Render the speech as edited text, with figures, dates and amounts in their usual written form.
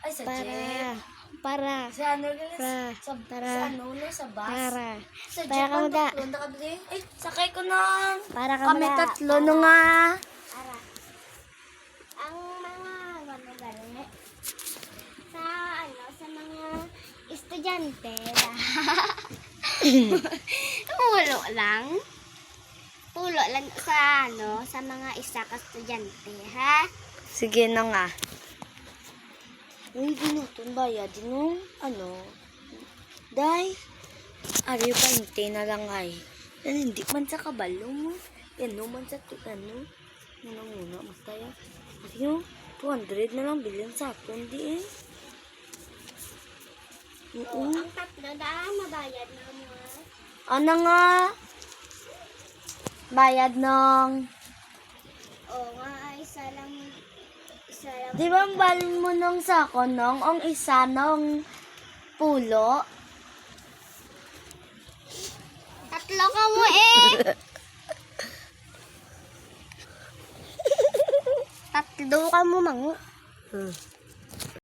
Ay, sa para, jeep. para, Sa ano rin? para, para, Sa ano ulit? Sa bus? para, Sa para jeep ka ang muda. tatlo. Nakabili. Ay, sakay ko na. Para ka Kami muda. tatlo no nga. Para. Ang mga gano'n sa sa mga estudyante. Pulo lang. Pulo lang sa mga isa ka estudyante, ha? Sige na nga. Uy, dinutong bayad. Day. Ari pa, hindi na lang ay. Yan, hindi man sa kabalo mo. Yan, no, man sa ano. Yan ang muna, mas tayo. Kasi yung 200 na lang bilhin sa akin, di eh. Oo. Ang tatlo mabayad na mga. Ano nga? Bayad ng... Oo nga, isa lang. Di ba ang balin mo nung sako nung ang isa nung pulo? Tatlo ka mo eh. Tatlo ka mo mango.